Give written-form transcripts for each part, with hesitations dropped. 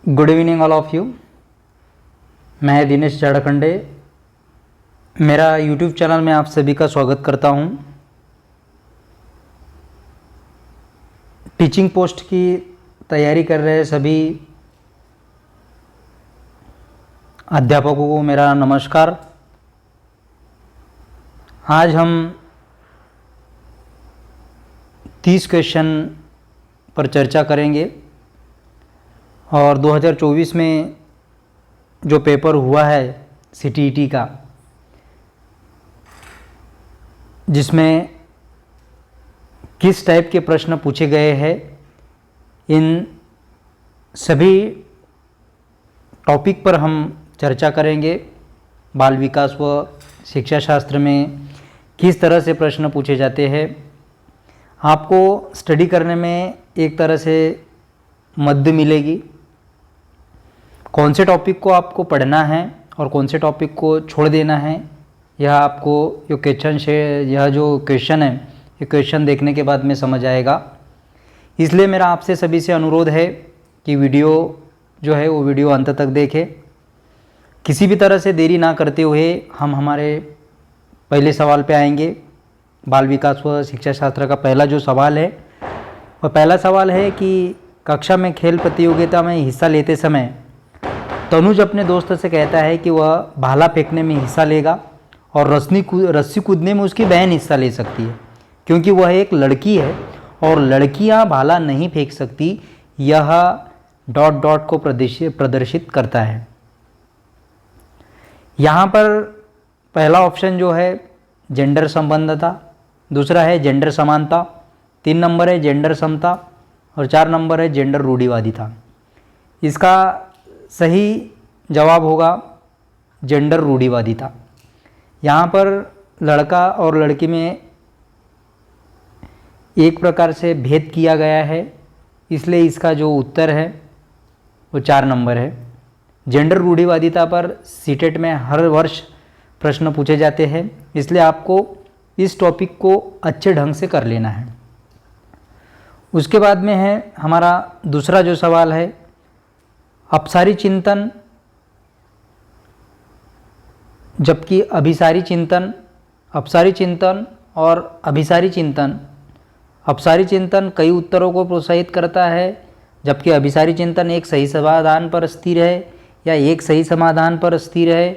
Good evening all of you. मैं दिनेश झारखंडे, मेरा YouTube channel में आप सभी का स्वागत करता हूं। टीचिंग पोस्ट की तैयारी कर रहे सभी अध्यापकों को मेरा नमस्कार। आज हम 30 क्वेश्चन पर चर्चा करेंगे और 2024 में जो पेपर हुआ है CTET का, जिसमें किस टाइप के प्रश्न पूछे गए हैं, इन सभी टॉपिक पर हम चर्चा करेंगे। बाल विकास व शिक्षा शास्त्र में किस तरह से प्रश्न पूछे जाते हैं, आपको स्टडी करने में एक तरह से मदद मिलेगी। कौन से टॉपिक को आपको पढ़ना है और कौन से टॉपिक को छोड़ देना है, यह आपको जो क्वेश्चन है, ये क्वेश्चन देखने के बाद में समझ आएगा। इसलिए मेरा आपसे सभी से अनुरोध है कि वीडियो जो है वो वीडियो अंत तक देखें। किसी भी तरह से देरी ना करते हुए हम हमारे पहले सवाल पे आएंगे। बाल विकास व शिक्षा शास्त्र का पहला जो सवाल है, वह पहला सवाल है कि कक्षा में खेल प्रतियोगिता में हिस्सा लेते समय तनुज अपने दोस्त से कहता है कि वह भाला फेंकने में हिस्सा लेगा और रस्सी कूदने में उसकी बहन हिस्सा ले सकती है, क्योंकि वह एक लड़की है और लड़कियां भाला नहीं फेंक सकती। यह ... को प्रदर्शित करता है। यहाँ पर पहला ऑप्शन जो है जेंडर संबंधता, दूसरा है जेंडर समानता, 3 नंबर है जेंडर समता और 4 नंबर है जेंडर रूढ़िवादिता। इसका सही जवाब होगा जेंडर रूढ़िवादिता। यहाँ पर लड़का और लड़की में एक प्रकार से भेद किया गया है, इसलिए इसका जो उत्तर है वो 4 नंबर है। जेंडर रूढ़िवादिता पर सीटेट में हर वर्ष प्रश्न पूछे जाते हैं, इसलिए आपको इस टॉपिक को अच्छे ढंग से कर लेना है। उसके बाद में है हमारा दूसरा जो सवाल है, अपसारी चिंतन जबकि अभिसारी चिंतन। अपसारी चिंतन और अभिसारी चिंतन, अपसारी चिंतन कई उत्तरों को प्रोत्साहित करता है, जबकि अभिसारी चिंतन एक सही समाधान पर स्थिर है या एक सही समाधान पर स्थिर है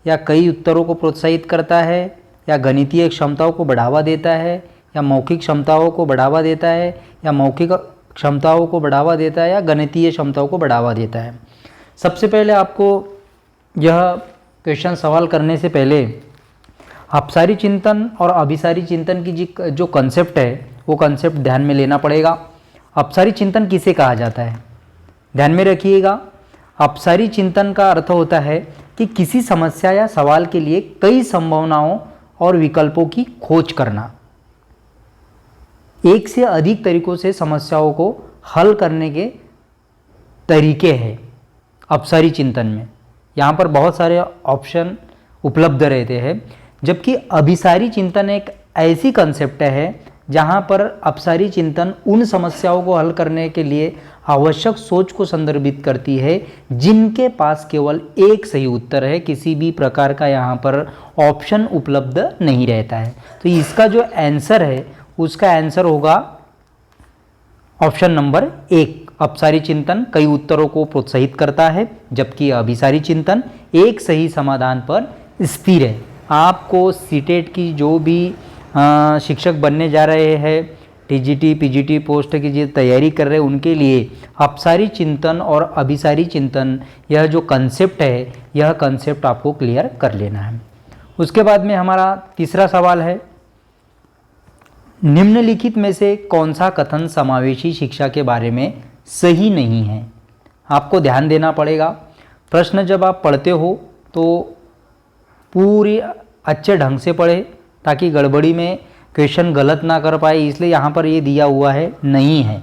या कई उत्तरों को प्रोत्साहित करता है या गणितीय क्षमताओं को बढ़ावा देता है या मौखिक क्षमताओं को बढ़ावा देता है या मौखिक क्षमताओं को बढ़ावा देता है या गणितीय क्षमताओं को बढ़ावा देता है। सबसे पहले आपको यह क्वेश्चन सवाल करने से पहले अपसारी चिंतन और अभिसारी चिंतन की जो कंसेप्ट है वो कंसेप्ट ध्यान में लेना पड़ेगा। अपसारी चिंतन किसे कहा जाता है, ध्यान में रखिएगा। अपसारी चिंतन का अर्थ होता है कि किसी समस्या या सवाल के लिए कई संभावनाओं और विकल्पों की खोज करना, एक से अधिक तरीकों से समस्याओं को हल करने के तरीके हैं अपसारी चिंतन में। यहाँ पर बहुत सारे ऑप्शन उपलब्ध रहते हैं, जबकि अभिसारी चिंतन एक ऐसी कंसेप्ट है जहाँ पर अपसारी चिंतन उन समस्याओं को हल करने के लिए आवश्यक सोच को संदर्भित करती है जिनके पास केवल एक सही उत्तर है, किसी भी प्रकार का यहाँ पर ऑप्शन उपलब्ध नहीं रहता है। तो इसका जो आंसर है उसका आंसर होगा ऑप्शन नंबर 1। अपसारी चिंतन कई उत्तरों को प्रोत्साहित करता है, जबकि अभिसारी चिंतन एक सही समाधान पर स्थिर है। आपको सीटेट की जो भी शिक्षक बनने जा रहे हैं, TGT PGT पोस्ट की जो तैयारी कर रहे हैं, उनके लिए अपसारी चिंतन और अभिसारी चिंतन यह जो कंसेप्ट है, यह कंसेप्ट आपको क्लियर कर लेना है। उसके बाद में हमारा तीसरा सवाल है, निम्नलिखित में से कौन सा कथन समावेशी शिक्षा के बारे में सही नहीं है। आपको ध्यान देना पड़ेगा। प्रश्न जब आप पढ़ते हो तो पूरी अच्छे ढंग से पढ़े, ताकि गड़बड़ी में क्वेश्चन गलत ना कर पाए, इसलिए यहाँ पर ये दिया हुआ है नहीं है।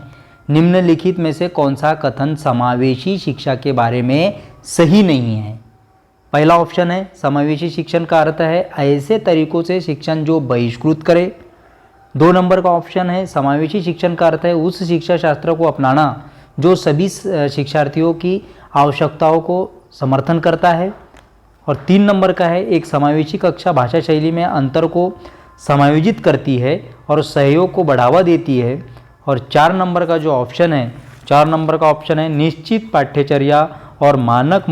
निम्नलिखित में से कौन सा कथन समावेशी शिक्षा के बारे में सही नहीं है। पहला ऑप्शन है समावेशी शिक्षण का अर्थ है ऐसे तरीकों से शिक्षण जो बहिष्कृत करे। 2 नंबर का ऑप्शन है समावेशी शिक्षण का अर्थ है उस शिक्षा शास्त्र को अपनाना जो सभी शिक्षार्थियों की आवश्यकताओं को समर्थन करता है। और 3 नंबर का है, एक समावेशी कक्षा भाषा शैली में अंतर को समायोजित करती है और सहयोग को बढ़ावा देती है। और 4 नंबर का जो ऑप्शन है, 4 नंबर का ऑप्शन है, निश्चित पाठ्यचर्या और मानक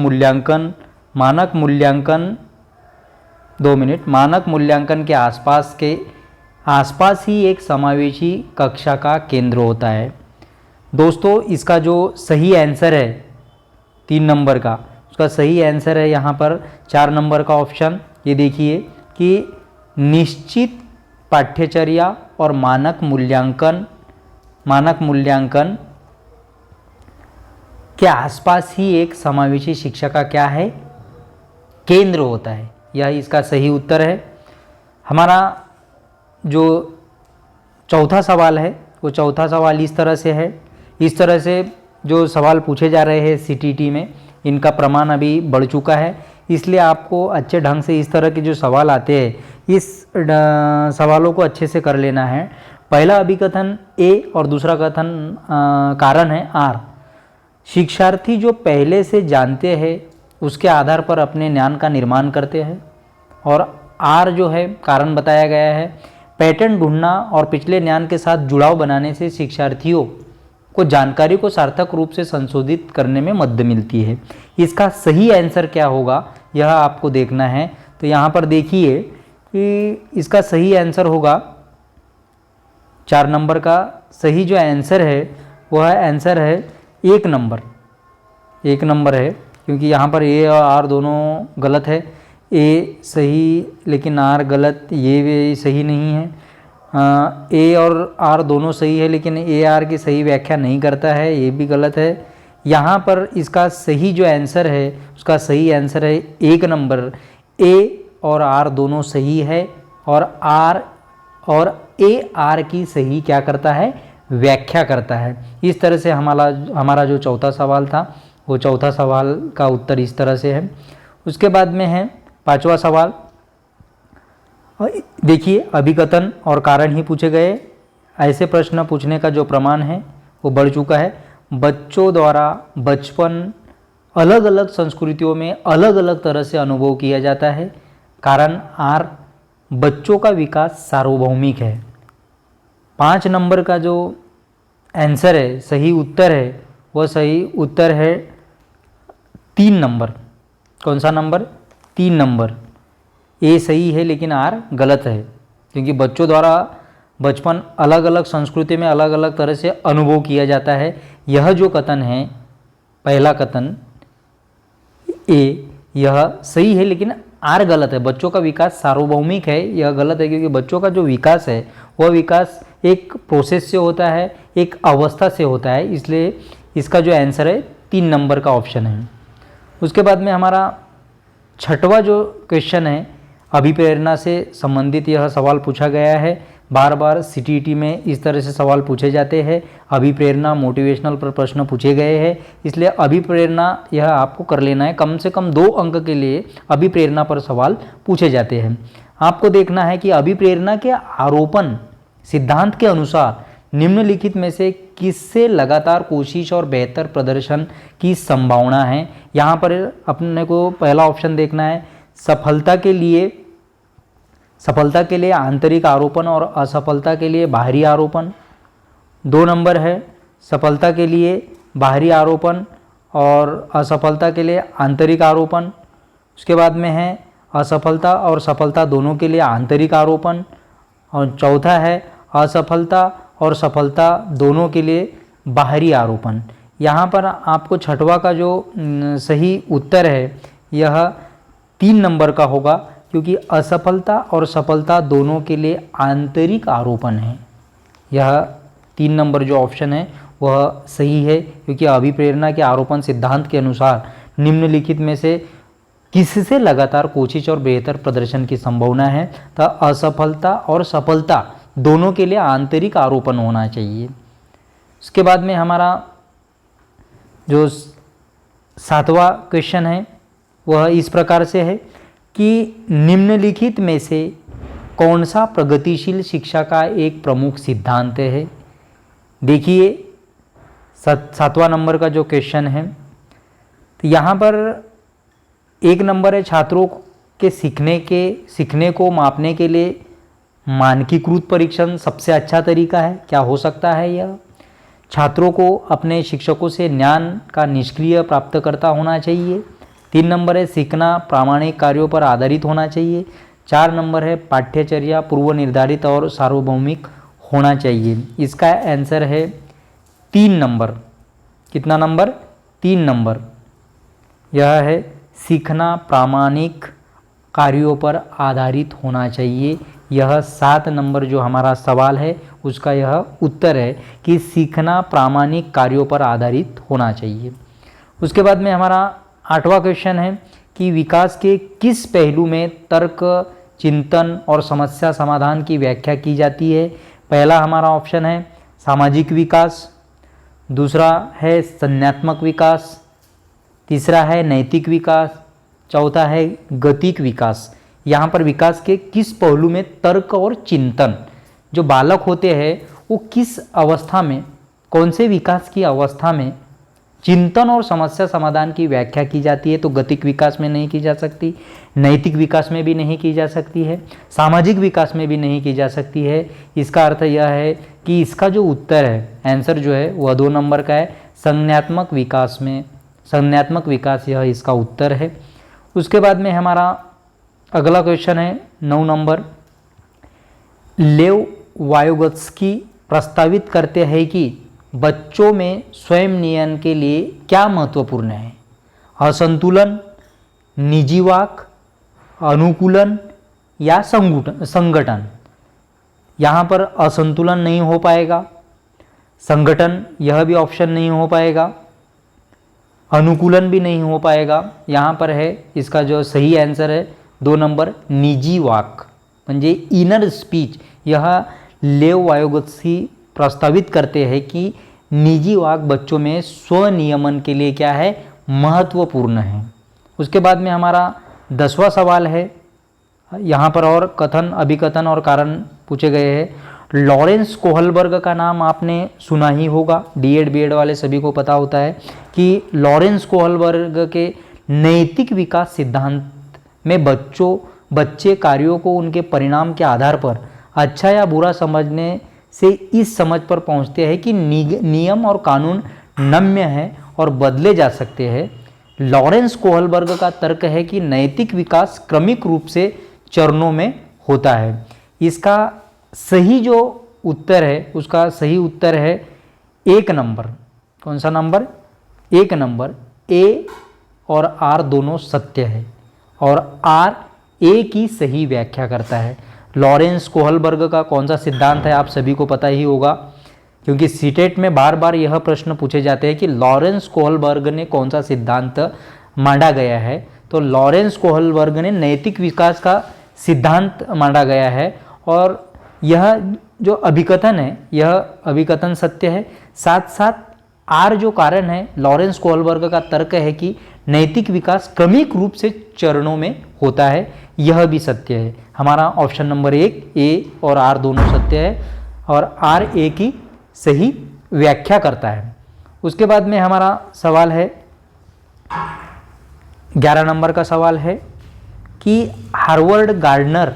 मूल्यांकन के आसपास ही एक समावेशी कक्षा का केंद्र होता है। दोस्तों, इसका जो सही आंसर है 3 नंबर का, उसका सही आंसर है यहाँ पर 4 नंबर का ऑप्शन। ये देखिए कि निश्चित पाठ्यचर्या और मानक मूल्यांकन के आसपास ही एक समावेशी शिक्षा का क्या है, केंद्र होता है। यह इसका सही उत्तर है। हमारा जो चौथा सवाल है, वो चौथा सवाल इस तरह से है। इस तरह से जो सवाल पूछे जा रहे हैं सीटीटी में, इनका प्रमाण अभी बढ़ चुका है, इसलिए आपको अच्छे ढंग से इस तरह के जो सवाल आते हैं, इस सवालों को अच्छे से कर लेना है। पहला अभिकथन ए और दूसरा कथन कारण है आर। शिक्षार्थी जो पहले से जानते हैं उसके आधार पर अपने ज्ञान का निर्माण करते हैं। और आर जो है कारण बताया गया है, पैटर्न ढूंढना और पिछले ज्ञान के साथ जुड़ाव बनाने से शिक्षार्थियों को जानकारी को सार्थक रूप से संशोधित करने में मदद मिलती है। इसका सही आंसर क्या होगा, यह आपको देखना है। तो यहाँ पर देखिए कि इसका सही आंसर होगा 4 नंबर का सही जो आंसर है वह आंसर है 1 नंबर। 1 नंबर है, क्योंकि यहाँ पर ए और आर दोनों गलत है। ए सही लेकिन आर गलत, ये भी सही नहीं है। ए और आर दोनों सही है, लेकिन ए आर की सही व्याख्या नहीं करता है, ये भी गलत है। यहाँ पर इसका सही जो आंसर है, उसका सही आंसर है 1 नंबर। ए और आर दोनों सही है, और आर और ए आर की सही क्या करता है, व्याख्या करता है। इस तरह से हमारा जो चौथा सवाल था, वो चौथा सवाल का उत्तर इस तरह से है। उसके बाद में है 5वां सवाल। देखिए, अभिकथन और कारण ही पूछे गए। ऐसे प्रश्न पूछने का जो प्रमाण है वो बढ़ चुका है। बच्चों द्वारा बचपन अलग अलग संस्कृतियों में अलग अलग तरह से अनुभव किया जाता है। कारण आर, बच्चों का विकास सार्वभौमिक है। 5 नंबर का जो आंसर है, सही उत्तर है, वह सही उत्तर है 3 नंबर। कौन सा नंबर, 3 नंबर। ए सही है लेकिन आर गलत है, क्योंकि बच्चों द्वारा बचपन अलग अलग संस्कृति में अलग अलग तरह से अनुभव किया जाता है। यह जो कथन है, पहला कथन ए, यह सही है लेकिन आर गलत है। बच्चों का विकास सार्वभौमिक है, यह गलत है, क्योंकि बच्चों का जो विकास है वह विकास एक प्रोसेस से होता है, एक अवस्था से होता है। इसलिए इसका जो आंसर है 3 नंबर का ऑप्शन है। उसके बाद में हमारा 6वां जो क्वेश्चन है, अभिप्रेरणा से संबंधित यह सवाल पूछा गया है। बार बार सीटीईटी में इस तरह से सवाल पूछे जाते हैं। अभिप्रेरणा मोटिवेशनल पर प्रश्न पूछे गए हैं, इसलिए अभिप्रेरणा यह आपको कर लेना है। कम से कम 2 अंक के लिए अभिप्रेरणा पर सवाल पूछे जाते हैं। आपको देखना है कि अभिप्रेरणा के आरोपण सिद्धांत के अनुसार निम्नलिखित में से किससे लगातार कोशिश और बेहतर प्रदर्शन की संभावना है। यहाँ पर अपने को पहला ऑप्शन देखना है, सफलता के लिए आंतरिक आरोपण और असफलता के लिए बाहरी आरोपण। 2 नंबर है, सफलता के लिए बाहरी आरोपण और असफलता के लिए आंतरिक आरोपण। उसके बाद में है असफलता और सफलता दोनों के लिए आंतरिक आरोपण। और चौथा है असफलता और सफलता दोनों के लिए बाहरी आरोपण। यहाँ पर आपको 6वां का जो सही उत्तर है यह 3 नंबर का होगा, क्योंकि असफलता और सफलता दोनों के लिए आंतरिक आरोपण है। यह 3 नंबर जो ऑप्शन है वह सही है, क्योंकि अभिप्रेरणा के आरोपण सिद्धांत के अनुसार निम्नलिखित में से किससे लगातार कोशिश और बेहतर प्रदर्शन की संभावना है। तो असफलता और सफलता दोनों के लिए आंतरिक आरोपण होना चाहिए। उसके बाद में हमारा जो 7वां क्वेश्चन है वह इस प्रकार से है कि निम्नलिखित में से कौन सा प्रगतिशील शिक्षा का एक प्रमुख सिद्धांत है। देखिए, 7वां नंबर का जो क्वेश्चन है, तो यहाँ पर 1 नंबर है छात्रों के सीखने को मापने के लिए मानकीकृत परीक्षण सबसे अच्छा तरीका है। क्या हो सकता है यह? छात्रों को अपने शिक्षकों से ज्ञान का निष्क्रिय प्राप्तकर्ता होना चाहिए। 3 नंबर है सीखना प्रामाणिक कार्यों पर आधारित होना चाहिए। 4 नंबर है पाठ्यचर्या पूर्व निर्धारित और सार्वभौमिक होना चाहिए। इसका आंसर है 3 नंबर। कितना नंबर? 3 नंबर। यह है सीखना प्रामाणिक कार्यों पर आधारित होना चाहिए। यह 7 नंबर जो हमारा सवाल है उसका यह उत्तर है कि सीखना प्रामाणिक कार्यों पर आधारित होना चाहिए। उसके बाद में हमारा 8वां क्वेश्चन है कि विकास के किस पहलू में तर्क, चिंतन और समस्या समाधान की व्याख्या की जाती है? पहला हमारा ऑप्शन है सामाजिक विकास, दूसरा है संज्ञानात्मक विकास, तीसरा है नैतिक विकास, चौथा है गतिक विकास। यहाँ पर विकास के किस पहलू में तर्क और चिंतन, जो बालक होते हैं वो किस अवस्था में, कौन से विकास की अवस्था में चिंतन और समस्या समाधान की व्याख्या की जाती है? तो गतिक विकास में नहीं की जा सकती, नैतिक विकास में भी नहीं की जा सकती है, सामाजिक विकास में भी नहीं की जा सकती है। इसका अर्थ यह है कि इसका जो उत्तर है, आंसर जो है वह 2 नंबर का है, संज्ञानात्मक विकास में, संज्ञानात्मक विकास यह इसका उत्तर है। उसके बाद में हमारा अगला क्वेश्चन है 9 नंबर। लेव वायोगत्स्की प्रस्तावित करते हैं कि बच्चों में स्वयं नियमन के लिए क्या महत्वपूर्ण है? असंतुलन, निजीवाक, अनुकूलन या संगठन? यहाँ पर असंतुलन नहीं हो पाएगा, संगठन यह भी ऑप्शन नहीं हो पाएगा, अनुकूलन भी नहीं हो पाएगा। यहाँ पर है इसका जो सही आंसर है 2 नंबर निजी वाक, म्हणजे इनर स्पीच। यह लेव वायोगत्स्की प्रस्तावित करते हैं कि निजी वाक बच्चों में स्वनियमन के लिए क्या है? महत्वपूर्ण है। उसके बाद में हमारा 10वां सवाल है, यहाँ पर और कथन, अभिकथन और कारण पूछे गए हैं। लॉरेंस कोहलबर्ग का नाम आपने सुना ही होगा, D.Ed B.Ed वाले सभी को पता होता है कि लॉरेंस कोहलबर्ग के नैतिक विकास सिद्धांत में बच्चे कार्यों को उनके परिणाम के आधार पर अच्छा या बुरा समझने से इस समझ पर पहुंचते हैं कि नियम और कानून नम्य हैं और बदले जा सकते हैं। लॉरेंस कोहलबर्ग का तर्क है कि नैतिक विकास क्रमिक रूप से चरणों में होता है। इसका सही जो उत्तर है उसका सही उत्तर है 1 नंबर। कौन सा नंबर? 1 नंबर। ए और आर दोनों सत्य है और आर ए की सही व्याख्या करता है। लॉरेंस कोहलबर्ग का कौन सा सिद्धांत है आप सभी को पता ही होगा, क्योंकि सीटेट में बार बार यह प्रश्न पूछे जाते हैं कि लॉरेंस कोहलबर्ग ने कौन सा सिद्धांत मांडा गया है। तो लॉरेंस कोहलबर्ग ने नैतिक विकास का सिद्धांत मांडा गया है और यह जो अभिकथन है यह अभिकथन सत्य है। साथ साथ आर जो कारण है, लॉरेंस कोहलबर्ग का तर्क है कि नैतिक विकास क्रमिक रूप से चरणों में होता है, यह भी सत्य है। हमारा ऑप्शन नंबर 1 ए और आर दोनों सत्य है और आर ए की सही व्याख्या करता है। उसके बाद में हमारा सवाल है 11 नंबर का सवाल है कि हार्वर्ड गार्डनर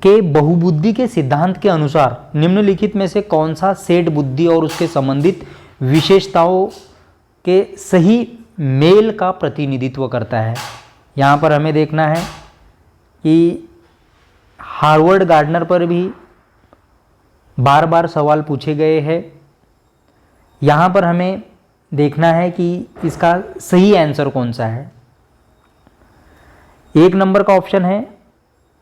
के बहुबुद्धि के सिद्धांत के अनुसार निम्नलिखित में से कौन सा सेट बुद्धि और उसके संबंधित विशेषताओं के सही मेल का प्रतिनिधित्व करता है। यहाँ पर हमें देखना है कि हार्वर्ड गार्डनर पर भी बार बार सवाल पूछे गए हैं। यहाँ पर हमें देखना है कि इसका सही आंसर कौन सा है। 1 नंबर का ऑप्शन है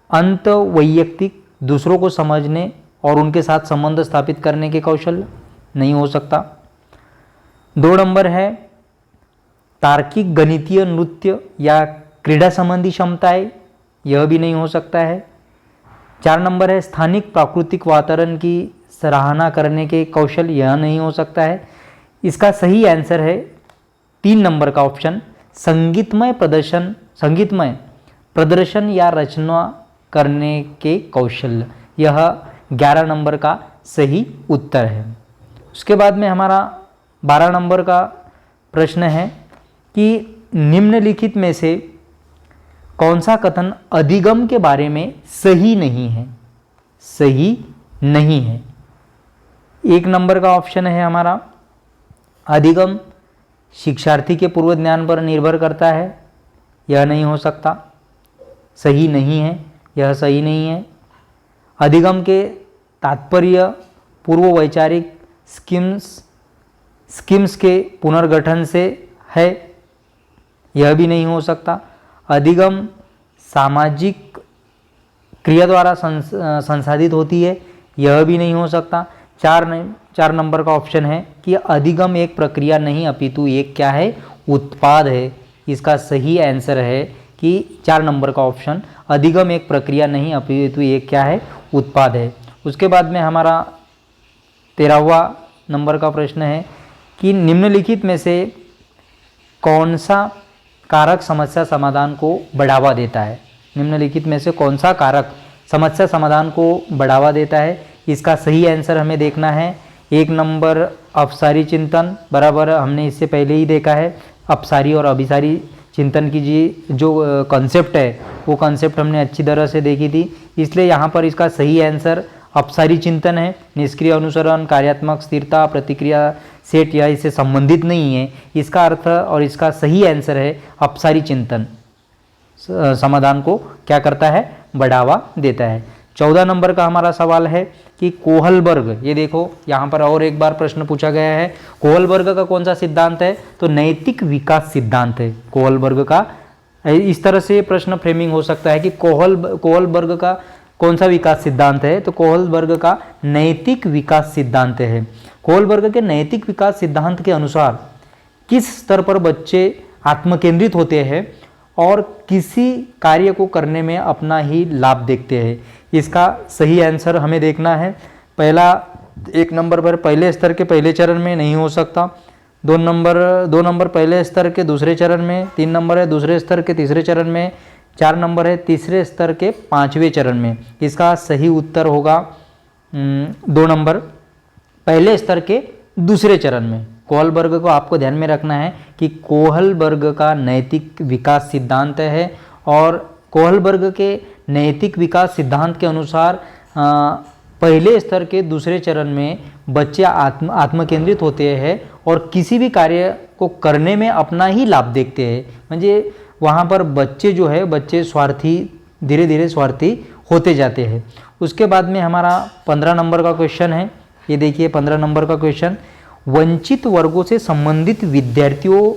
अंत वैयक्तिक, दूसरों को समझने और उनके साथ संबंध स्थापित करने के कौशल, नहीं हो सकता। 2 नंबर है तार्किक गणितीय नृत्य या क्रीड़ा संबंधी क्षमताएं, यह भी नहीं हो सकता है। 4 नंबर है स्थानिक प्राकृतिक वातावरण की सराहना करने के कौशल, यह नहीं हो सकता है। इसका सही आंसर है 3 नंबर का ऑप्शन संगीतमय प्रदर्शन या रचना करने के कौशल, यह 11 नंबर का सही उत्तर है। उसके बाद में हमारा 12 नंबर का प्रश्न है कि निम्नलिखित में से कौन सा कथन अधिगम के बारे में सही नहीं है? सही नहीं है। 1 नंबर का ऑप्शन है हमारा, अधिगम शिक्षार्थी के पूर्व ज्ञान पर निर्भर करता है, यह नहीं हो सकता, सही नहीं है, यह सही नहीं है। अधिगम के तात्पर्य पूर्व वैचारिक स्कीम्स के पुनर्गठन से है, यह भी नहीं हो सकता। अधिगम सामाजिक क्रिया द्वारा संसाधित होती है, यह भी नहीं हो सकता। 4 नंबर का ऑप्शन है कि अधिगम एक प्रक्रिया नहीं अपितु एक क्या है? उत्पाद है। इसका सही आंसर है कि 4 नंबर का ऑप्शन, अधिगम एक प्रक्रिया नहीं अपितु एक क्या है? उत्पाद है। उसके बाद में हमारा 13वां नंबर का प्रश्न है कि निम्नलिखित में से कौन सा कारक समस्या समाधान को बढ़ावा देता है? निम्नलिखित में से कौन सा कारक समस्या समाधान को बढ़ावा देता है? इसका सही आंसर हमें देखना है। 1 नंबर अपसारी चिंतन, बराबर हमने इससे पहले ही देखा है। अपसारी और अभिसारी चिंतन की जो कॉन्सेप्ट है वो कॉन्सेप्ट हमने अच्छी तरह से देखी थी, इसलिए यहाँ पर इसका सही आंसर अपसारी चिंतन है। निष्क्रिय अनुसरण, कार्यात्मक स्थिरता, प्रतिक्रिया सेट या इससे संबंधित नहीं है। इसका अर्थ और इसका सही आंसर है अपसारी चिंतन समाधान को क्या करता है? बढ़ावा देता है। 14 नंबर का हमारा सवाल है कि कोहलबर्ग, ये देखो यहाँ पर और एक बार प्रश्न पूछा गया है, कोहलबर्ग का कौन सा सिद्धांत है? तो नैतिक विकास सिद्धांत है कोहलबर्ग का। इस तरह से प्रश्न फ्रेमिंग हो सकता है कि कोहलबर्ग का कौन सा विकास सिद्धांत है? तो कोहलबर्ग का नैतिक विकास सिद्धांत है। कोहलबर्ग के नैतिक विकास सिद्धांत के अनुसार किस स्तर पर बच्चे आत्मकेंद्रित होते हैं और किसी कार्य को करने में अपना ही लाभ देखते हैं? इसका सही आंसर हमें देखना है। 1 नंबर पर पहले स्तर के पहले चरण में नहीं हो सकता। 2 नंबर पहले स्तर के दूसरे चरण में। 3 नंबर है दूसरे स्तर के तीसरे चरण में। 4 नंबर है तीसरे स्तर के 5वें चरण में। इसका सही उत्तर होगा 2 नंबर पहले स्तर के दूसरे चरण में। कोहलबर्ग को आपको ध्यान में रखना है कि कोहलबर्ग का नैतिक विकास सिद्धांत है और कोहलबर्ग के नैतिक विकास सिद्धांत के अनुसार पहले स्तर के दूसरे चरण में बच्चे आत्मकेंद्रित होते हैं और किसी भी कार्य को करने में अपना ही लाभ देखते हैं। म्हणजे वहाँ पर बच्चे जो है बच्चे स्वार्थी, धीरे धीरे स्वार्थी होते जाते हैं। उसके बाद में हमारा 15 नंबर का क्वेश्चन है, ये देखिए 15 नंबर का क्वेश्चन, वंचित वर्गों से संबंधित विद्यार्थियों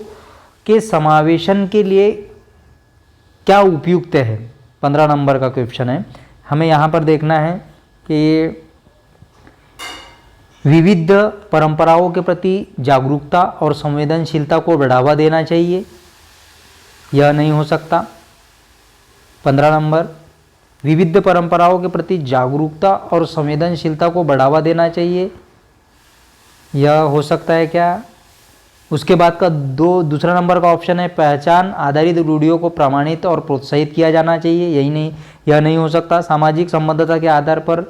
के समावेशन के लिए क्या उपयुक्त है? 15 नंबर का क्वेश्चन है। हमें यहाँ पर देखना है कि विविध परंपराओं के प्रति जागरूकता और संवेदनशीलता को बढ़ावा देना चाहिए, यह नहीं हो सकता। 15 नंबर, विविध परंपराओं के प्रति जागरूकता और संवेदनशीलता को बढ़ावा देना चाहिए, यह हो सकता है क्या? उसके बाद का दूसरा नंबर का ऑप्शन है, पहचान आधारित रूढ़ियों को प्रमाणित और प्रोत्साहित किया जाना चाहिए, यह नहीं हो सकता। सामाजिक संबद्धता के आधार पर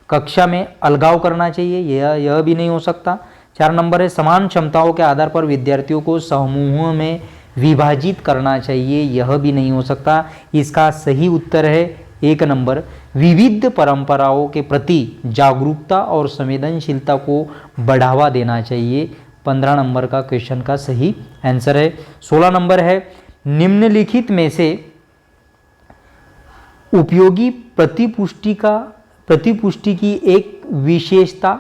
कक्षा में अलगाव करना चाहिए, यह भी नहीं हो सकता। 4 नंबर है, समान क्षमताओं के आधार पर विद्यार्थियों को समूहों में विभाजित करना चाहिए, यह भी नहीं हो सकता। इसका सही उत्तर है 1 नंबर, विविध परंपराओं के प्रति जागरूकता और संवेदनशीलता को बढ़ावा देना चाहिए। 15 नंबर का क्वेश्चन का सही आंसर है। 16 नंबर है, निम्नलिखित में से उपयोगी प्रतिपुष्टि की एक विशेषता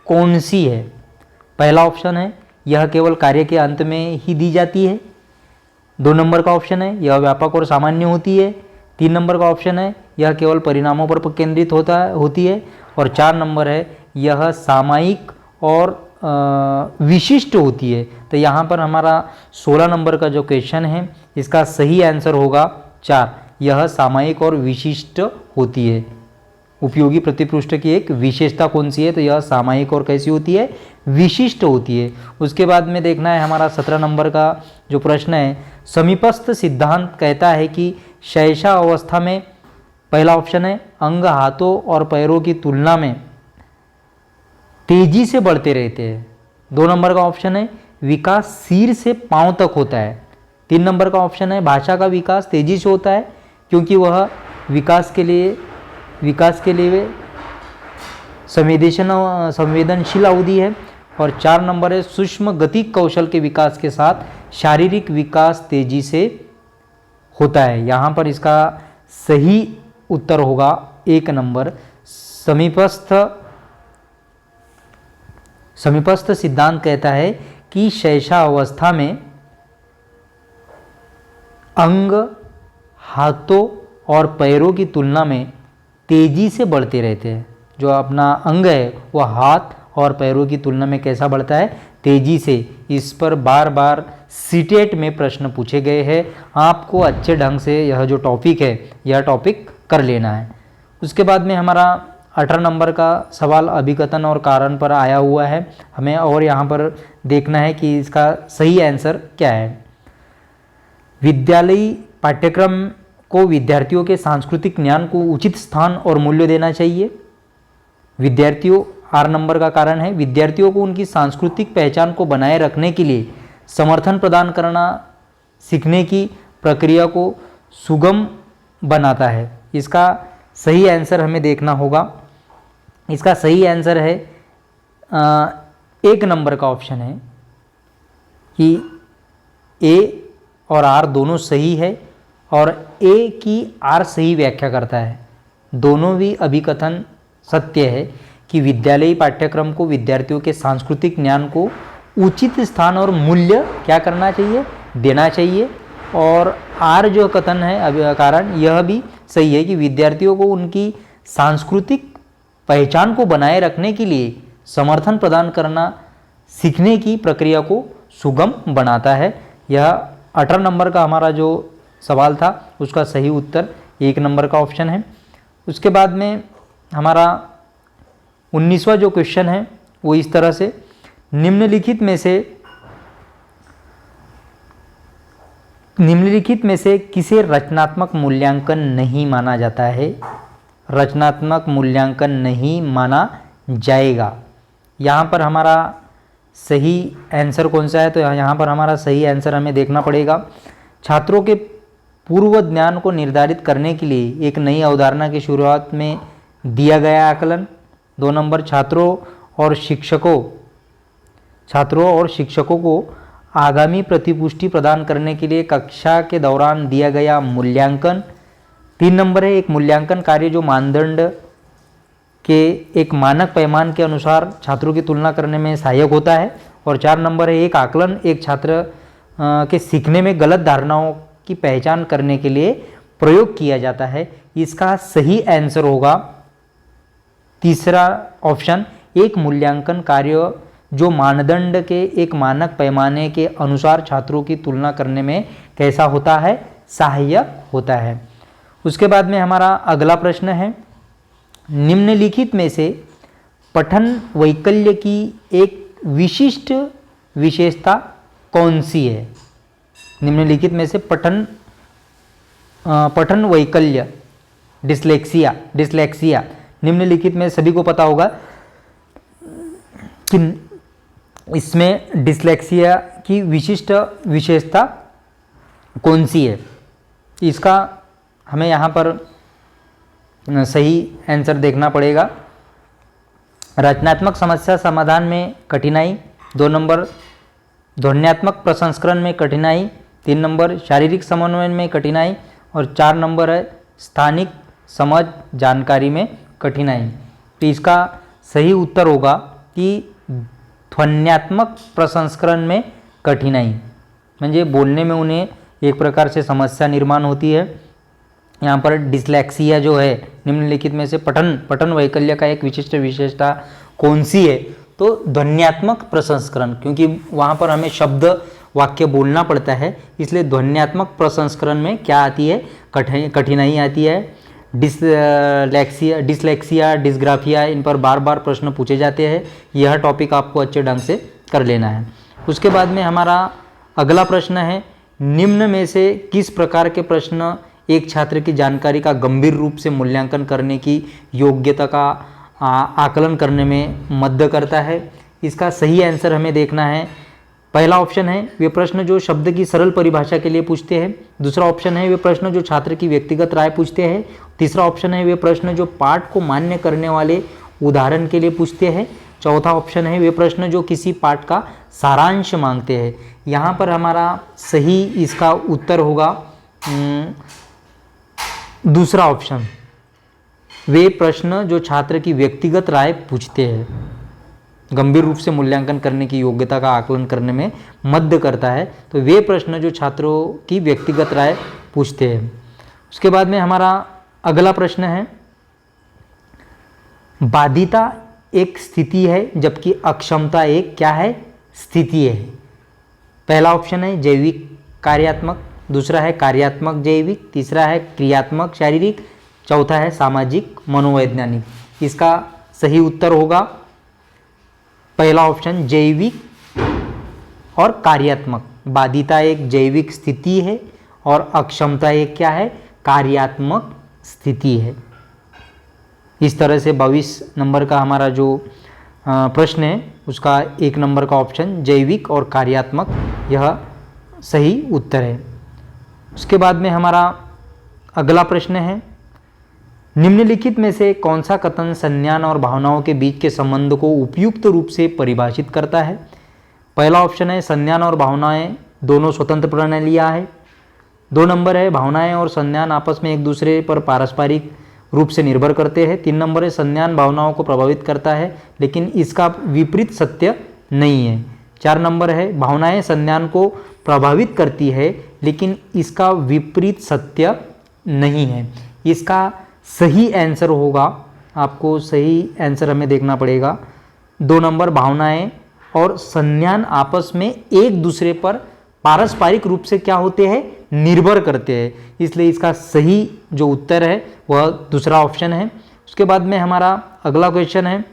कौन सी है? पहला ऑप्शन है, यह केवल कार्य के अंत में ही दी जाती है। 2 नंबर का ऑप्शन है, यह व्यापक और सामान्य होती है। 3 नंबर का ऑप्शन है, यह केवल परिणामों पर केंद्रित होती है। और 4 नंबर है, यह सामयिक और विशिष्ट होती है। तो यहाँ पर हमारा 16 नंबर का जो क्वेश्चन है इसका सही आंसर होगा 4, यह सामयिक और विशिष्ट होती है। उपयोगी प्रतिपुष्ट की एक विशेषता कौन सी है? तो यह सामयिक और कैसी होती है? विशिष्ट होती है। उसके बाद में देखना है हमारा 17 नंबर का जो प्रश्न है, समीपस्थ सिद्धांत कहता है कि शैशव अवस्था में, पहला ऑप्शन है, अंग हाथों और पैरों की तुलना में तेजी से बढ़ते रहते हैं, 2 नंबर का ऑप्शन है विकास सिर से पांव तक होता है। 3 नंबर का ऑप्शन है भाषा का विकास तेजी से होता है क्योंकि वह विकास के लिए संवेदनशील अवधि है। और 4 नंबर है सूक्ष्म गति कौशल के विकास के साथ शारीरिक विकास तेजी से होता है। यहाँ पर इसका सही उत्तर होगा 1 नंबर। समीपस्थ सिद्धांत कहता है कि शैशवावस्था में अंग हाथों और पैरों की तुलना में तेजी से बढ़ते रहते हैं। जो अपना अंग है वह हाथ और पैरों की तुलना में कैसा बढ़ता है? तेजी से। इस पर बार बार सीटेट में प्रश्न पूछे गए हैं। आपको अच्छे ढंग से यह जो टॉपिक है यह टॉपिक कर लेना है। उसके बाद में हमारा 18 नंबर का सवाल अभिकथन और कारण पर आया हुआ है। हमें और यहाँ पर देखना है कि इसका सही आंसर क्या है। विद्यालयी पाठ्यक्रम को विद्यार्थियों के सांस्कृतिक ज्ञान को उचित स्थान और मूल्य देना चाहिए। विद्यार्थियों 8 नंबर का कारण है विद्यार्थियों को उनकी सांस्कृतिक पहचान को बनाए रखने के लिए समर्थन प्रदान करना सीखने की प्रक्रिया को सुगम बनाता है। इसका सही आंसर हमें देखना होगा। इसका सही आंसर है 1 नंबर का ऑप्शन है कि ए और आर दोनों सही है और ए की आर सही व्याख्या करता है। दोनों भी अभिकथन सत्य है कि विद्यालयी पाठ्यक्रम को विद्यार्थियों के सांस्कृतिक ज्ञान को उचित स्थान और मूल्य क्या करना चाहिए? देना चाहिए। और आर जो कथन है कारण यह भी सही है कि विद्यार्थियों को उनकी सांस्कृतिक पहचान को बनाए रखने के लिए समर्थन प्रदान करना सीखने की प्रक्रिया को सुगम बनाता है। यह 18 नंबर का हमारा जो सवाल था उसका सही उत्तर 1 नंबर का ऑप्शन है। उसके बाद में हमारा 19वां जो क्वेश्चन है वो इस तरह से निम्नलिखित में से किसे रचनात्मक मूल्यांकन नहीं माना जाता है? रचनात्मक मूल्यांकन नहीं माना जाएगा। यहाँ पर हमारा सही आंसर कौन सा है? तो यहाँ पर हमारा सही आंसर हमें देखना पड़ेगा। छात्रों के पूर्व ज्ञान को निर्धारित करने के लिए एक नई अवधारणा की शुरुआत में दिया गया आकलन। 2 नंबर छात्रों और शिक्षकों को आगामी प्रतिपुष्टि प्रदान करने के लिए कक्षा के दौरान दिया गया मूल्यांकन। 3 नंबर है एक मूल्यांकन कार्य जो मानदंड के एक मानक पैमाने के अनुसार छात्रों की तुलना करने में सहायक होता है। और 4 नंबर है एक आकलन एक छात्र के सीखने में गलत धारणाओं की पहचान करने के लिए प्रयोग किया जाता है। इसका सही आंसर होगा 3रा ऑप्शन, एक मूल्यांकन कार्य जो मानदंड के एक मानक पैमाने के अनुसार छात्रों की तुलना करने में कैसा होता है? सहायक होता है। उसके बाद में हमारा अगला प्रश्न है निम्नलिखित में से पठन वैकल्य की एक विशिष्ट विशेषता कौन सी है? निम्नलिखित में से पठन वैकल्य डिस्लेक्सिया निम्नलिखित में सभी को पता होगा कि इसमें डिस्लेक्सिया की विशिष्ट विशेषता कौन सी है? इसका हमें यहाँ पर सही आंसर देखना पड़ेगा। रचनात्मक समस्या समाधान में कठिनाई, 2 नंबर ध्वन्यात्मक प्रसंस्करण में कठिनाई, 3 नंबर शारीरिक समन्वय में कठिनाई और 4 नंबर है स्थानिक समझ जानकारी में कठिनाई। तो इसका सही उत्तर होगा कि ध्वन्यात्मक प्रसंस्करण में कठिनाई, म्हणजे बोलने में उन्हें एक प्रकार से समस्या निर्माण होती है। यहाँ पर डिस्लेक्सिया जो है निम्नलिखित में से पठन वैकल्य का एक विशिष्ट विशेषता कौन सी है? तो ध्वन्यात्मक प्रसंस्करण, क्योंकि वहाँ पर हमें शब्द वाक्य बोलना पड़ता है, इसलिए ध्वन्यात्मक प्रसंस्करण में क्या आती है? कठिनाई आती है। डिस्लेक्सिया डिस्ग्राफिया इन पर बार बार प्रश्न पूछे जाते हैं। यह टॉपिक आपको अच्छे ढंग से कर लेना है। उसके बाद में हमारा अगला प्रश्न है निम्न में से किस प्रकार के प्रश्न एक छात्र की जानकारी का गंभीर रूप से मूल्यांकन करने की योग्यता का आकलन करने में मदद करता है? इसका सही आंसर हमें देखना है। पहला ऑप्शन है वे प्रश्न जो शब्द की सरल परिभाषा के लिए पूछते हैं। दूसरा ऑप्शन है वे प्रश्न जो छात्र की व्यक्तिगत राय पूछते हैं। तीसरा ऑप्शन है वे प्रश्न जो पाठ को मान्य करने वाले उदाहरण के लिए पूछते हैं। चौथा ऑप्शन है वे प्रश्न जो किसी पाठ का सारांश मांगते हैं। यहाँ पर हमारा सही इसका उत्तर होगा दूसरा ऑप्शन, वे प्रश्न जो छात्र की व्यक्तिगत राय पूछते हैं, गंभीर रूप से मूल्यांकन करने की योग्यता का आकलन करने में मदद करता है। तो वे प्रश्न जो छात्रों की व्यक्तिगत राय पूछते हैं। उसके बाद में हमारा अगला प्रश्न है, बाधिता एक स्थिति है जबकि अक्षमता एक क्या है, स्थिति है। पहला ऑप्शन है जैविक कार्यात्मक, दूसरा है कार्यात्मक जैविक, तीसरा है क्रियात्मक शारीरिक, चौथा है सामाजिक मनोवैज्ञानिक। इसका सही उत्तर होगा पहला ऑप्शन जैविक और कार्यात्मक। बाधिता एक जैविक स्थिति है और अक्षमता एक क्या है, कार्यात्मक स्थिति है। इस तरह से 22 नंबर का हमारा जो प्रश्न है उसका 1 नंबर का ऑप्शन जैविक और कार्यात्मक यह सही उत्तर है। उसके बाद में हमारा अगला प्रश्न है, निम्नलिखित में से कौन सा कथन संज्ञान और भावनाओं के बीच के संबंध को उपयुक्त रूप से परिभाषित करता है। पहला ऑप्शन है संज्ञान और भावनाएं दोनों स्वतंत्र प्रणालियां हैं। 2 नंबर है भावनाएं और संज्ञान आपस में एक दूसरे पर पारस्परिक रूप से निर्भर करते हैं। 3 नंबर है संज्ञान भावनाओं को प्रभावित करता है लेकिन इसका विपरीत सत्य नहीं है। 4 नंबर है भावनाएं संज्ञान को प्रभावित करती है लेकिन इसका विपरीत सत्य नहीं है। इसका सही आंसर होगा, आपको सही आंसर हमें देखना पड़ेगा 2 नंबर, भावनाएं और संज्ञान आपस में एक दूसरे पर पारस्परिक रूप से क्या होते हैं, निर्भर करते हैं। इसलिए इसका सही जो उत्तर है वह दूसरा ऑप्शन है। उसके बाद में हमारा अगला क्वेश्चन है,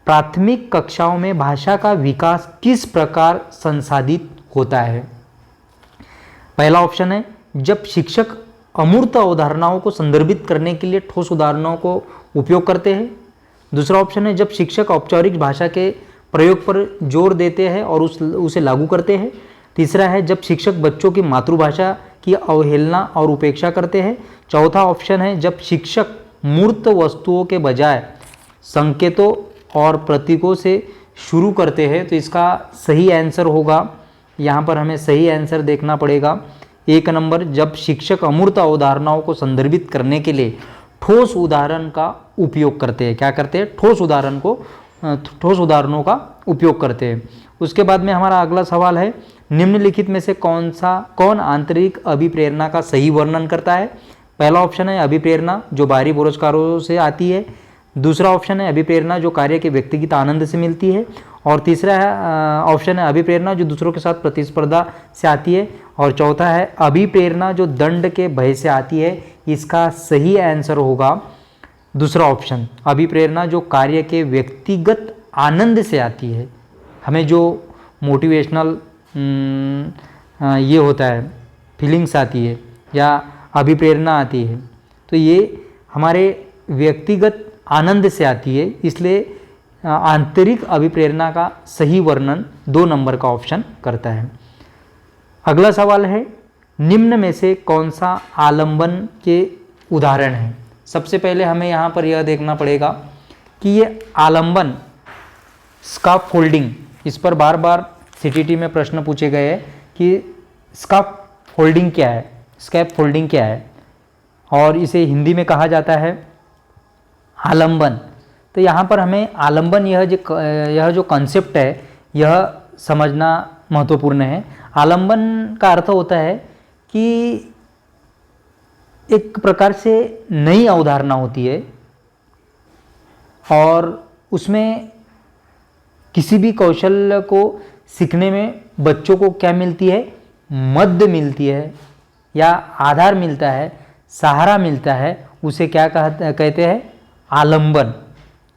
प्राथमिक कक्षाओं में भाषा का विकास किस प्रकार संसाधित होता है। पहला ऑप्शन है जब शिक्षक अमूर्त अवधारणाओं को संदर्भित करने के लिए ठोस उदाहरणों को उपयोग करते हैं। दूसरा ऑप्शन है जब शिक्षक औपचारिक भाषा के प्रयोग पर जोर देते हैं और उसे लागू करते हैं। तीसरा है जब शिक्षक बच्चों की मातृभाषा की अवहेलना और उपेक्षा करते हैं। चौथा ऑप्शन है जब शिक्षक मूर्त वस्तुओं के बजाय संकेतों और प्रतीकों से शुरू करते हैं। तो इसका सही आंसर होगा, यहाँ पर हमें सही आंसर देखना पड़ेगा 1 नंबर, जब शिक्षक अमूर्त अवधारणाओं को संदर्भित करने के लिए ठोस उदाहरण का उपयोग करते हैं। क्या करते हैं, ठोस उदाहरणों का उपयोग करते हैं। उसके बाद में हमारा अगला सवाल है, निम्नलिखित में से कौन आंतरिक अभिप्रेरणा का सही वर्णन करता है। पहला ऑप्शन है अभिप्रेरणा जो बाहरी पुरस्कारों से आती है। दूसरा ऑप्शन है अभिप्रेरणा जो कार्य के व्यक्तिगत आनंद से मिलती है। और तीसरा ऑप्शन है अभिप्रेरणा जो दूसरों के साथ प्रतिस्पर्धा से आती है। और चौथा है अभिप्रेरणा जो दंड के भय से आती है। इसका सही आंसर होगा दूसरा ऑप्शन, अभिप्रेरणा जो कार्य के व्यक्तिगत आनंद से आती है। हमें जो मोटिवेशनल ये होता है, फीलिंग्स आती है या अभिप्रेरणा आती है, तो ये हमारे व्यक्तिगत आनंद से आती है। इसलिए आंतरिक अभिप्रेरणा का सही वर्णन 2 नंबर का ऑप्शन करता है। अगला सवाल है, निम्न में से कौन सा आलंबन के उदाहरण है। सबसे पहले हमें यहाँ पर यह देखना पड़ेगा कि ये आलंबन, स्काफोल्डिंग, इस पर बार बार सीटीटी में प्रश्न पूछे गए हैं कि स्काफोल्डिंग क्या है, स्कैफोल्डिंग क्या है, और इसे हिंदी में कहा जाता है आलंबन। तो यहाँ पर हमें आलंबन यह जो कॉन्सेप्ट है यह समझना महत्वपूर्ण है। आलंबन का अर्थ होता है कि एक प्रकार से नई अवधारणा होती है और उसमें किसी भी कौशल को सीखने में बच्चों को क्या मिलती है, मदद मिलती है या आधार मिलता है, सहारा मिलता है। उसे क्या कहते हैं, आलंबन,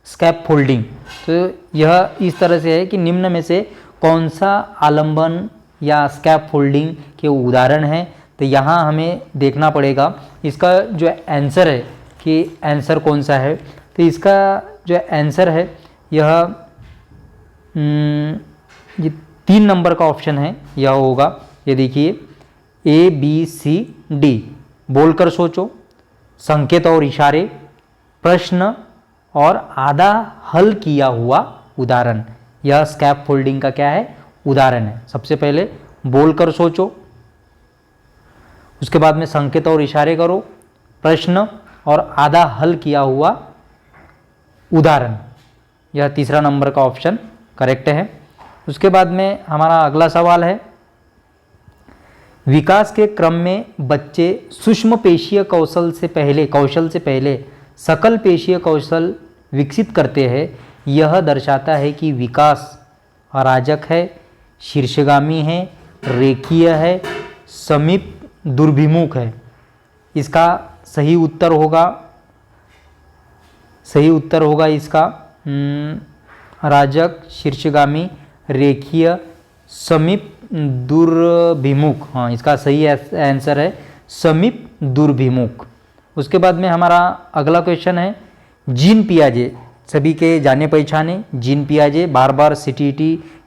स्कैफोल्डिंग। तो यह इस तरह से है कि निम्न में से कौन सा आलंबन या स्कैफोल्डिंग के उदाहरण हैं। तो यहाँ हमें देखना पड़ेगा इसका जो आंसर है कि आंसर कौन सा है। तो इसका जो आंसर है यह ये 3 नंबर का ऑप्शन है, यह होगा। ये देखिए ABCD, बोलकर सोचो, संकेत और इशारे, प्रश्न और आधा हल किया हुआ उदाहरण। यह स्कैप फोल्डिंग का क्या है? उदाहरण है। सबसे पहले बोलकर सोचो, उसके बाद में संकेत और इशारे करो, प्रश्न और आधा हल किया हुआ उदाहरण। यह तीसरा नंबर का ऑप्शन करेक्ट है। उसके बाद में हमारा अगला सवाल है, विकास के क्रम में बच्चे सूक्ष्म पेशीय कौशल से पहले सकल पेशीय कौशल विकसित करते हैं। यह दर्शाता है कि विकास अराजक है, शीर्षगामी है, रेखीय है, समीप दुर्भिमुख है। इसका सही उत्तर होगा इसका अराजक, शीर्षगामी, रेखीय, समीप दुर्भिमुख। हाँ, इसका सही आंसर है समीप दुर्भिमुख। उसके बाद में हमारा अगला क्वेश्चन है, जीन पियाजे, सभी के जाने पहचाने जीन पियाजे, बार बार CTET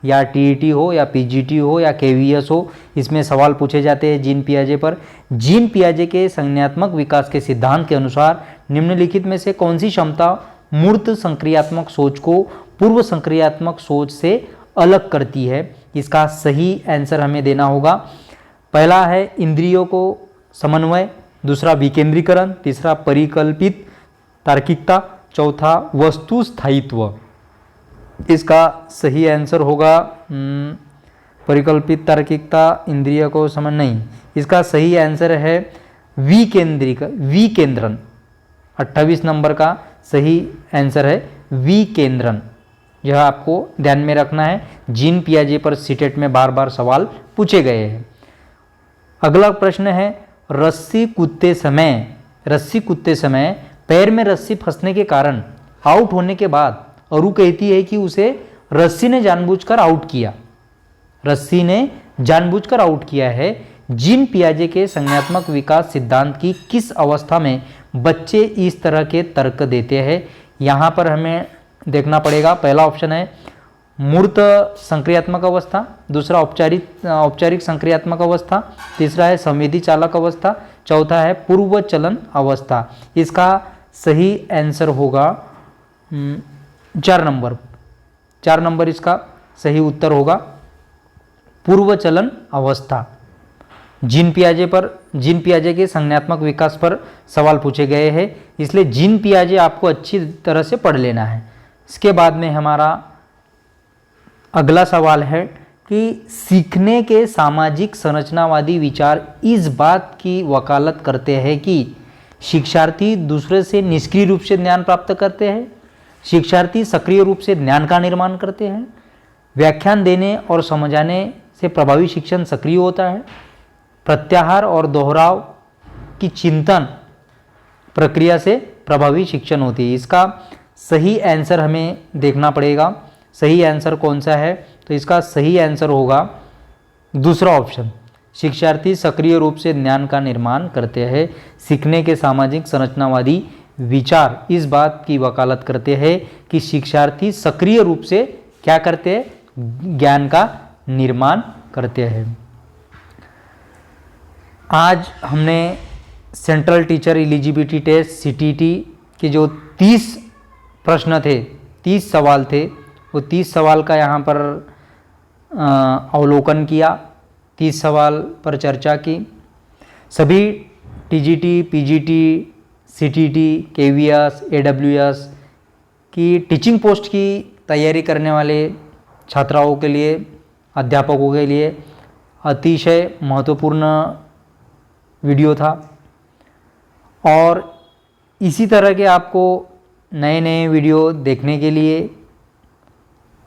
या TET हो या PGT हो या KVS हो, इसमें सवाल पूछे जाते हैं जीन पियाजे पर। जीन पियाजे के संज्ञानात्मक विकास के सिद्धांत के अनुसार निम्नलिखित में से कौन सी क्षमता मूर्त संक्रियात्मक सोच को पूर्व संक्रियात्मक सोच से अलग करती है? इसका सही आंसर हमें देना होगा। पहला है इंद्रियों को समन्वय, दूसरा विकेंद्रीकरण, तीसरा परिकल्पित तार्किकता, चौथा वस्तु स्थायित्व। इसका सही आंसर होगा परिकल्पित तार्किकता, इंद्रिय को नहीं, इसका सही आंसर है विकेंद्रण। 28 नंबर का सही आंसर है विकेंद्रण। यह आपको ध्यान में रखना है, जीन पियाजे पर CTET में बार बार सवाल पूछे गए हैं। अगला प्रश्न है, रस्सी कूदते समय पैर में रस्सी फंसने के कारण आउट होने के बाद अरु कहती है कि उसे रस्सी ने जानबूझकर आउट किया है। जीन पियाजे के संज्ञानात्मक विकास सिद्धांत की किस अवस्था में बच्चे इस तरह के तर्क देते हैं? यहाँ पर हमें देखना पड़ेगा। पहला ऑप्शन है मूर्त संक्रियात्मक अवस्था, दूसरा औपचारिक संक्रियात्मक अवस्था, तीसरा है संवेदी चालक अवस्था, चौथा है पूर्व चलन अवस्था। इसका सही आंसर होगा 4 नंबर इसका सही उत्तर होगा पूर्व चलन अवस्था। जीन पियाजे के संज्ञानात्मक विकास पर सवाल पूछे गए हैं, इसलिए जीन पियाजे आपको अच्छी तरह से पढ़ लेना है। इसके बाद में हमारा अगला सवाल है कि सीखने के सामाजिक संरचनावादी विचार इस बात की वकालत करते हैं कि शिक्षार्थी दूसरे से निष्क्रिय रूप से ज्ञान प्राप्त करते हैं, शिक्षार्थी सक्रिय रूप से ज्ञान का निर्माण करते हैं, व्याख्यान देने और समझाने से प्रभावी शिक्षण सक्रिय होता है, प्रत्याहार और दोहराव की चिंतन प्रक्रिया से प्रभावी शिक्षण होती है। इसका सही आंसर हमें देखना पड़ेगा, सही आंसर कौन सा है? तो इसका सही आंसर होगा दूसरा ऑप्शन, शिक्षार्थी सक्रिय रूप से ज्ञान का निर्माण करते हैं। सीखने के सामाजिक संरचनावादी विचार इस बात की वकालत करते हैं कि शिक्षार्थी सक्रिय रूप से क्या करते हैं? ज्ञान का निर्माण करते हैं। आज हमने central teacher eligibility test CTET के जो 30 प्रश्न थे, 30 सवाल थे, वो 30 सवाल का यहाँ पर अवलोकन किया, 30 सवाल पर चर्चा की। सभी TGT, PGT, CTET, KVS, AWS की टीचिंग पोस्ट की तैयारी करने वाले छात्राओं के लिए, अध्यापकों के लिए अतिशय महत्वपूर्ण वीडियो था। और इसी तरह के आपको नए नए वीडियो देखने के लिए,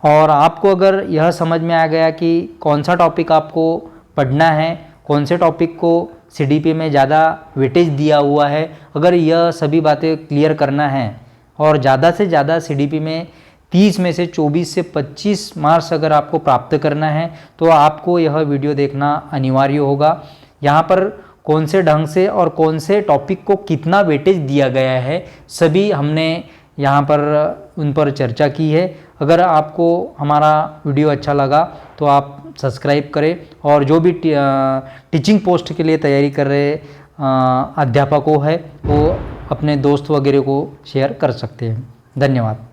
और आपको अगर यह समझ में आ गया कि कौन सा टॉपिक आपको पढ़ना है, कौन से टॉपिक को CDP में ज़्यादा वेटेज दिया हुआ है, अगर यह सभी बातें क्लियर करना है और ज़्यादा से ज़्यादा CDP में 30 में से 24 से 25 मार्क्स अगर आपको प्राप्त करना है, तो आपको यह वीडियो देखना अनिवार्य होगा। यहाँ पर कौन से ढंग से और कौन से टॉपिक को कितना वेटेज दिया गया है, सभी हमने यहाँ पर उन पर चर्चा की है। अगर आपको हमारा वीडियो अच्छा लगा तो आप सब्सक्राइब करें और जो भी टीचिंग पोस्ट के लिए तैयारी कर रहे अध्यापकों है वो अपने दोस्त वगैरह को शेयर कर सकते हैं। धन्यवाद।